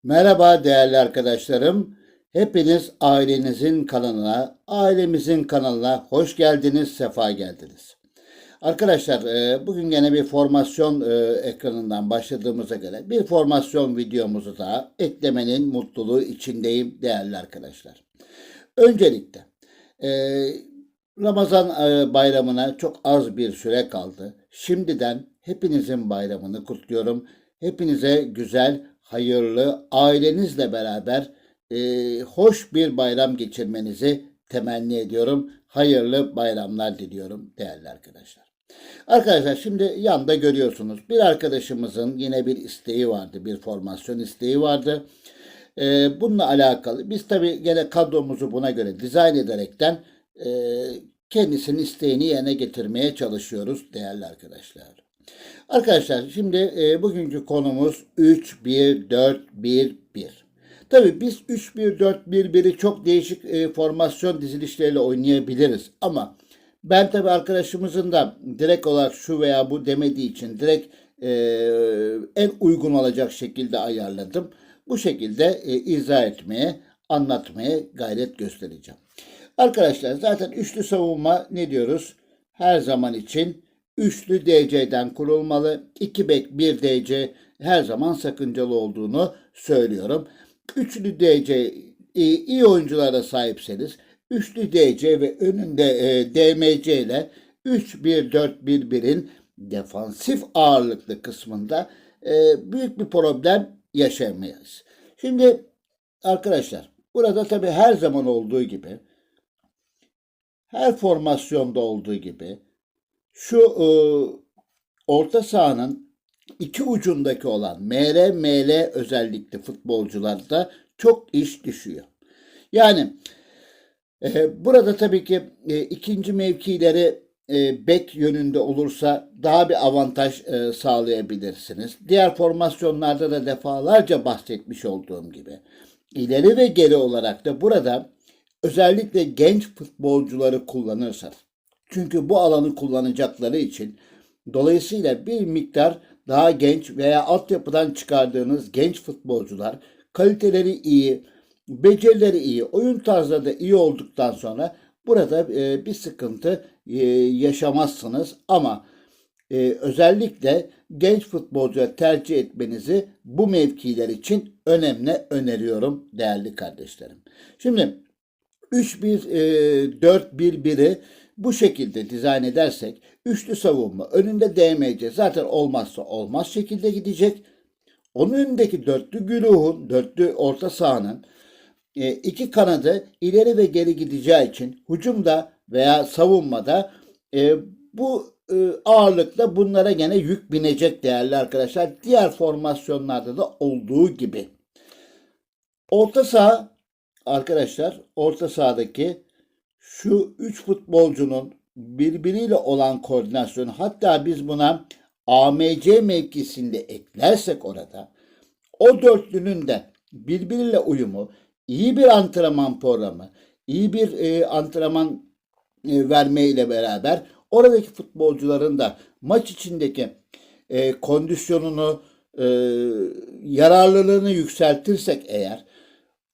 Merhaba değerli arkadaşlarım. Hepiniz ailemizin kanalına hoş geldiniz, sefa geldiniz. Arkadaşlar, bugün yine bir formasyon ekranından başladığımıza göre bir formasyon videomuzu daha eklemenin mutluluğu içindeyim değerli arkadaşlar. Öncelikle e, Ramazan bayramına çok az bir süre kaldı. Şimdiden hepinizin bayramını kutluyorum. Hepinize güzel, hayırlı, ailenizle beraber hoş bir bayram geçirmenizi temenni ediyorum. Hayırlı bayramlar diliyorum değerli arkadaşlar. Arkadaşlar, şimdi yanda görüyorsunuz bir arkadaşımızın yine bir isteği vardı, bir formasyon isteği vardı. Bununla alakalı biz tabii gene kadromuzu buna göre dizayn ederekten e, kendisinin isteğini yerine getirmeye çalışıyoruz değerli arkadaşlar. Arkadaşlar, şimdi bugünkü konumuz 3-1-4-1-1. Tabii biz 3-1-4-1-1'i çok değişik formasyon dizilişleriyle oynayabiliriz ama ben tabii arkadaşımızın da direkt olarak şu veya bu demediği için direkt e, en uygun olacak şekilde ayarladım. Bu şekilde izah etmeye, anlatmaya gayret göstereceğim. Arkadaşlar, zaten üçlü savunma ne diyoruz? Her zaman için üçlü DC'den kurulmalı. 2 bek 1 DC her zaman sakıncalı olduğunu söylüyorum. Üçlü DC iyi oyunculara sahipseniz üçlü DC ve önünde DMC ile 3-1-4-1-1'in defansif ağırlıklı kısmında büyük bir problem yaşamayız. Şimdi arkadaşlar, burada tabii her zaman olduğu gibi, her formasyonda olduğu gibi şu orta sahanın iki ucundaki olan ML özellikle futbolcularda çok iş düşüyor. Yani burada tabii ki ikinci mevkileri bek yönünde olursa daha bir avantaj sağlayabilirsiniz. Diğer formasyonlarda da defalarca bahsetmiş olduğum gibi ileri ve geri olarak da burada özellikle genç futbolcuları kullanırsanız, çünkü bu alanı kullanacakları için, dolayısıyla bir miktar daha genç veya altyapıdan çıkardığınız genç futbolcular kaliteleri iyi, becerileri iyi, oyun tarzları da iyi olduktan sonra burada bir sıkıntı yaşamazsınız. Ama özellikle genç futbolcuya tercih etmenizi bu mevkiler için önemli öneriyorum değerli kardeşlerim. Şimdi 3-1-4-1-1'i bu şekilde dizayn edersek üçlü savunma, önünde DMC zaten olmazsa olmaz şekilde gidecek. Onun önündeki dörtlü orta sahanın iki kanadı ileri ve geri gideceği için hücumda veya savunmada bu ağırlıkla bunlara gene yük binecek değerli arkadaşlar. Diğer formasyonlarda da olduğu gibi. Orta saha arkadaşlar, orta sahadaki şu üç futbolcunun birbiriyle olan koordinasyonu, hatta biz buna AMC mevkisinde eklersek orada o dörtlünün de birbiriyle uyumu, iyi bir antrenman programı, iyi bir antrenman verme ile beraber oradaki futbolcuların da maç içindeki kondisyonunu, yararlılığını yükseltirsek eğer,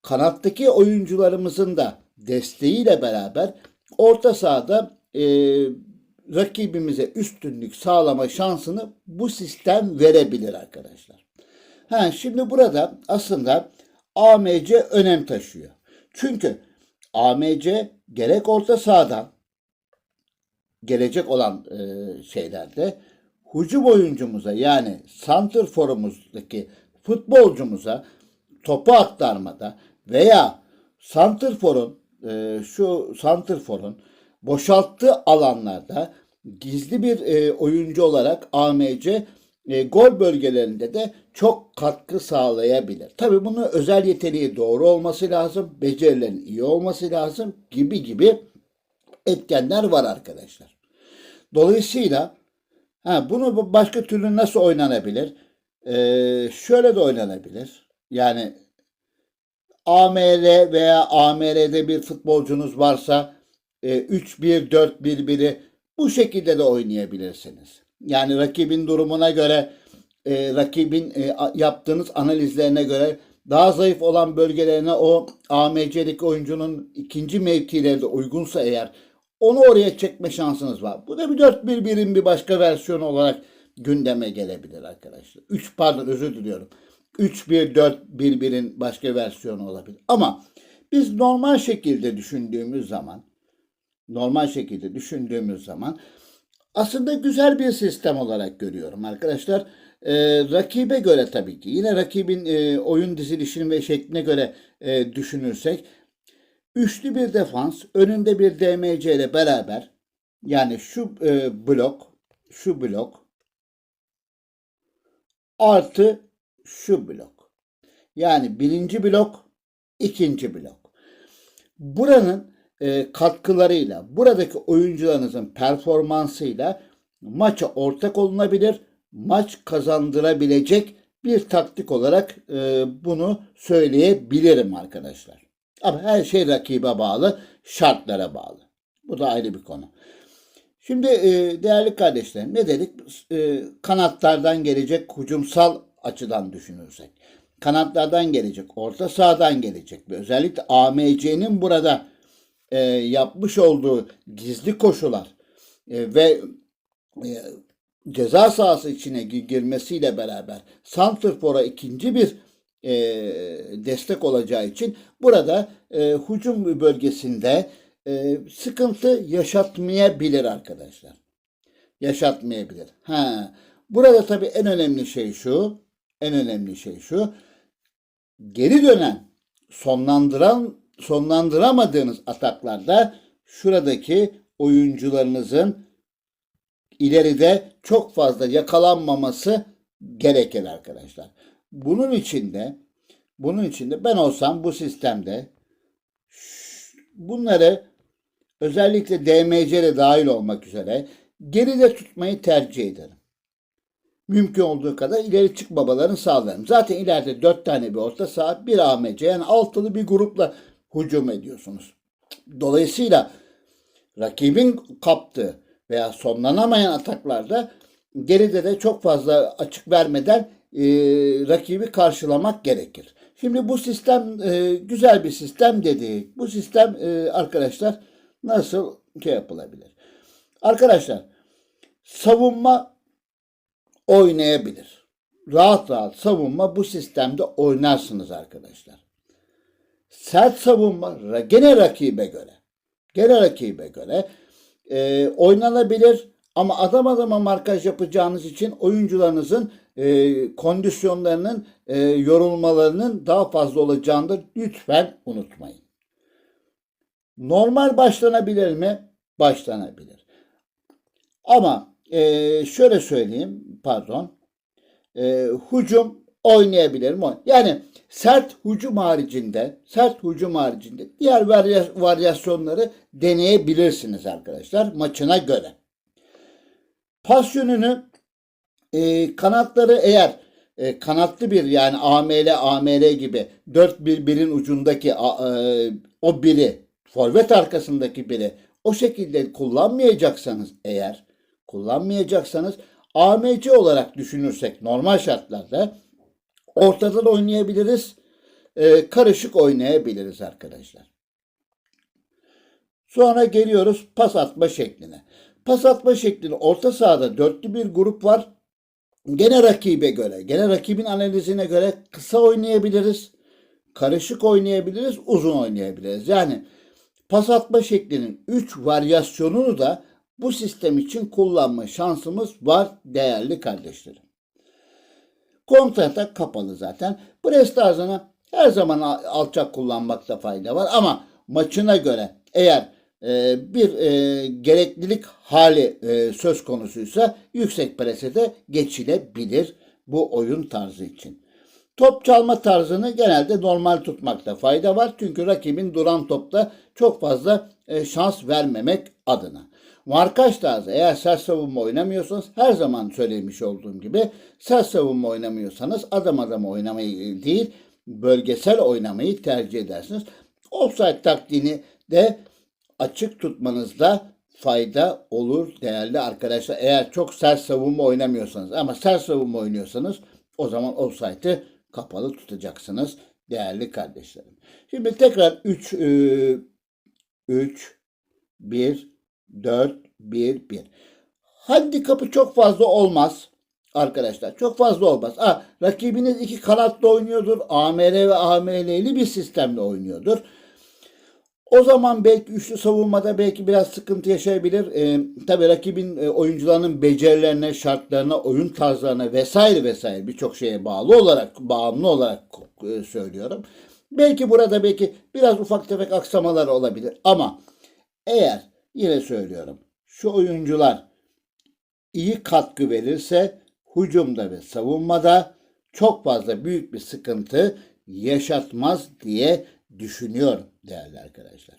kanattaki oyuncularımızın da desteğiyle beraber orta sahada rakibimize üstünlük sağlama şansını bu sistem verebilir arkadaşlar. Şimdi burada aslında AMC önem taşıyor. Çünkü AMC gerek orta sahadan gelecek olan şeylerde hücum oyuncumuza, yani santrforumuzdaki futbolcumuza topu aktarmada veya santrforun şu santrforun boşalttığı alanlarda gizli bir oyuncu olarak AMC gol bölgelerinde de çok katkı sağlayabilir. Tabii bunun özel yeteneği doğru olması lazım, becerilerin iyi olması lazım gibi etkenler var arkadaşlar. Dolayısıyla bunu başka türlü nasıl oynanabilir? Şöyle de oynanabilir. Yani AML veya AMR'de bir futbolcunuz varsa 3-1-4-1-1'i bu şekilde de oynayabilirsiniz. Yani rakibin durumuna göre, rakibin yaptığınız analizlerine göre daha zayıf olan bölgelerine o AMC'deki oyuncunun ikinci mevkileri de uygunsa eğer onu oraya çekme şansınız var. Bu da bir 4-1-1'in bir başka versiyonu olarak gündeme gelebilir arkadaşlar. 3 pardon özür diliyorum. 3-1-4-1-1'in başka versiyonu olabilir. Ama biz normal şekilde düşündüğümüz zaman aslında güzel bir sistem olarak görüyorum arkadaşlar. Rakibe göre tabii ki. Yine rakibin oyun dizilişini ve şekline göre düşünürsek üçlü bir defans, önünde bir DMC ile beraber yani şu blok artı şu blok. Yani birinci blok, ikinci blok. Buranın katkılarıyla, buradaki oyuncularınızın performansıyla maça ortak olunabilir, maç kazandırabilecek bir taktik olarak bunu söyleyebilirim arkadaşlar. Ama her şey rakibe bağlı, şartlara bağlı. Bu da ayrı bir konu. Şimdi değerli kardeşlerim ne dedik? Kanatlardan gelecek hücumsal açıdan düşünürsek. Kanatlardan gelecek, orta sahadan gelecek ve özellikle AMC'nin burada yapmış olduğu gizli koşular ve ceza sahası içine girmesiyle beraber santrfora ikinci bir destek olacağı için burada hücum bölgesinde sıkıntı yaşatmayabilir arkadaşlar. Yaşatmayabilir. Burada tabii en önemli şey şu. Geri dönen, sonlandıramadığınız ataklarda şuradaki oyuncularınızın ileride çok fazla yakalanmaması gerekir arkadaşlar. Bunun için de ben olsam bu sistemde bunları özellikle DMC de dahil olmak üzere geride tutmayı tercih ederim. Mümkün olduğu kadar ileri çıkmalarını sağlarım. Zaten ileride 4 tane bir orta saha, bir AMC yani altılı bir grupla hücum ediyorsunuz. Dolayısıyla rakibin kaptığı veya sonlanamayan ataklarda geride de çok fazla açık vermeden rakibi karşılamak gerekir. Şimdi bu sistem güzel bir sistem dedik. Bu sistem arkadaşlar nasıl yapılabilir? Arkadaşlar savunma oynayabilir. Rahat savunma bu sistemde oynarsınız arkadaşlar. Sert savunma gene rakibe göre oynanabilir ama adam adama markaj yapacağınız için oyuncularınızın kondisyonlarının yorulmalarının daha fazla olacağını da lütfen unutmayın. Normal başlanabilir mi? Başlanabilir. Ama şöyle söyleyeyim, hücum oynayabilir mi? Yani sert hücum haricinde diğer varyasyonları deneyebilirsiniz arkadaşlar maçına göre. Pas yönünü kanatları eğer kanatlı bir yani AML gibi 4-1-1'in ucundaki o biri forvet arkasındaki biri o şekilde kullanmayacaksanız AMC olarak düşünürsek normal şartlarda ortadan oynayabiliriz. Karışık oynayabiliriz arkadaşlar. Sonra geliyoruz pas atma şekline. Pas atma şeklinde orta sahada dörtlü bir grup var. Gene rakibin analizine göre kısa oynayabiliriz. Karışık oynayabiliriz, uzun oynayabiliriz. Yani pas atma şeklinin 3 varyasyonunu da bu sistem için kullanma şansımız var değerli kardeşlerim. Kontratak kapalı zaten. Pres tarzını her zaman alçak kullanmakta fayda var ama maçına göre eğer bir gereklilik hali söz konusuysa yüksek prese de geçilebilir bu oyun tarzı için. Top çalma tarzını genelde normal tutmakta fayda var. Çünkü rakibin duran topta çok fazla şans vermemek adına. Markaj tarzı eğer sert savunma oynamıyorsanız her zaman söylemiş olduğum gibi sert savunma oynamıyorsanız adam adama oynamayı değil bölgesel oynamayı tercih edersiniz. Offside taktiğini de açık tutmanızda fayda olur değerli arkadaşlar. Eğer çok sert savunma oynamıyorsanız ama sert savunma oynuyorsanız o zaman offside'ı kapalı tutacaksınız değerli kardeşlerim. Şimdi tekrar 3, 1, 4, 1, 1. Handikapı çok fazla olmaz arkadaşlar. Çok fazla olmaz. Rakibiniz iki kanatlı oynuyordur. AMR ve AML'li bir sistemle oynuyordur. O zaman belki üçlü savunmada belki biraz sıkıntı yaşayabilir. Tabii rakibin oyuncularının becerilerine, şartlarına, oyun tarzlarına vesaire vesaire birçok şeye bağımlı olarak söylüyorum. Belki burada biraz ufak tefek aksamalar olabilir. Ama eğer yine söylüyorum şu oyuncular iyi katkı verirse hücumda ve savunmada çok fazla büyük bir sıkıntı yaşatmaz diye düşünüyorum değerli arkadaşlar.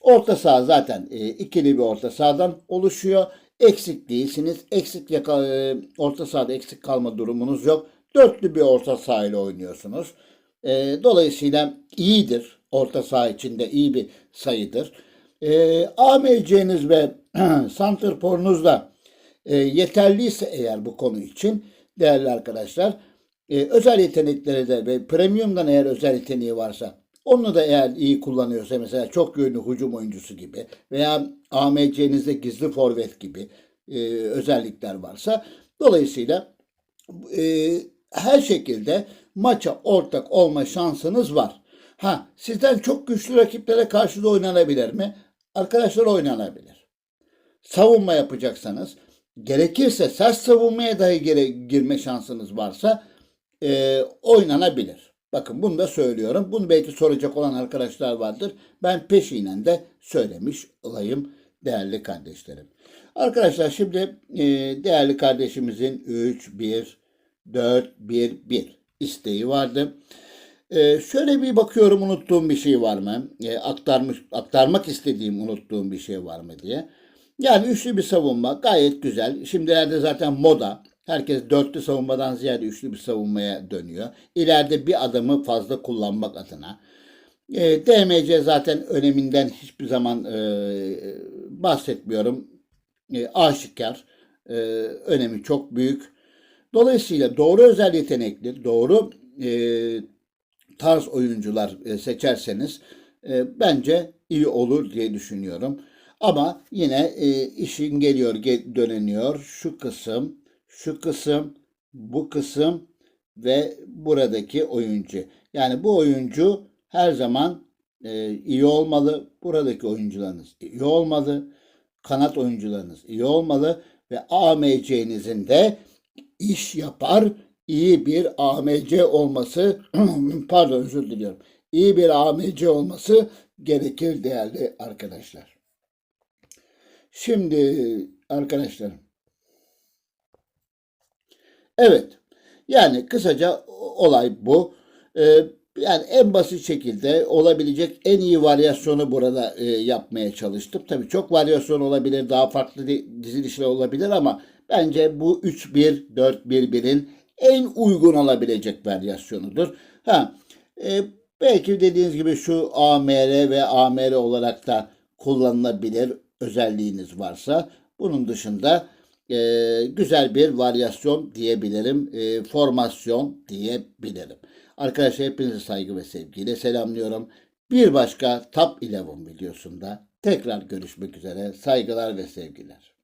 Orta saha zaten ikili bir orta sahadan oluşuyor. Eksik değilsiniz. Orta sahada eksik kalma durumunuz yok. Dörtlü bir orta saha ile oynuyorsunuz. Dolayısıyla iyidir. Orta saha içinde iyi bir sayıdır. AMC'niz ve santrforunuz da yeterliyse eğer bu konu için değerli arkadaşlar özel yetenekleri de ve premiumdan eğer özel yeteneği varsa onu da eğer iyi kullanıyorsa mesela çok yönlü hücum oyuncusu gibi veya AMC'nizde gizli forvet gibi özellikler varsa dolayısıyla her şekilde maça ortak olma şansınız var. Sizden çok güçlü rakiplere karşı da oynanabilir mi? Arkadaşlar oynanabilir. Savunma yapacaksanız gerekirse sert savunmaya dahi girme şansınız varsa oynanabilir. Bakın bunu da söylüyorum. Bunu belki soracak olan arkadaşlar vardır. Ben peşinen de söylemiş olayım değerli kardeşlerim. Arkadaşlar şimdi değerli kardeşimizin 3, 1, 4, 1, 1 isteği vardı. Şöyle bir bakıyorum unuttuğum bir şey var mı? Aktarmak istediğim unuttuğum bir şey var mı diye. Yani üçlü bir savunma gayet güzel. Şimdilerde zaten moda. Herkes dörtlü savunmadan ziyade üçlü bir savunmaya dönüyor. İleride bir adamı fazla kullanmak adına. DMC zaten öneminden hiçbir zaman bahsetmiyorum. Aşikar. Önemi çok büyük. Dolayısıyla doğru özel yetenekli, doğru tarz oyuncular seçerseniz bence iyi olur diye düşünüyorum. Ama yine işin döneniyor. Şu kısım, bu kısım ve buradaki oyuncu. Yani bu oyuncu her zaman iyi olmalı. Buradaki oyuncularınız iyi olmalı. Kanat oyuncularınız iyi olmalı. Ve AMC'nizin de iş yapar iyi bir AMC olması pardon özür diliyorum. İyi bir AMC olması gerekir değerli arkadaşlar. Şimdi arkadaşlarım evet yani kısaca olay bu. Yani en basit şekilde olabilecek en iyi varyasyonu burada yapmaya çalıştım. Tabii çok varyasyon olabilir, daha farklı dizilişler olabilir ama bence bu 3-1-4-1-1'in en uygun olabilecek varyasyonudur. Belki dediğiniz gibi şu AMR ve AMR olarak da kullanılabilir özelliğiniz varsa. Bunun dışında güzel bir varyasyon diyebilirim, formasyon diyebilirim. Arkadaşlar hepinizi saygı ve sevgiyle selamlıyorum. Bir başka Top 11 videosunda tekrar görüşmek üzere. Saygılar ve sevgiler.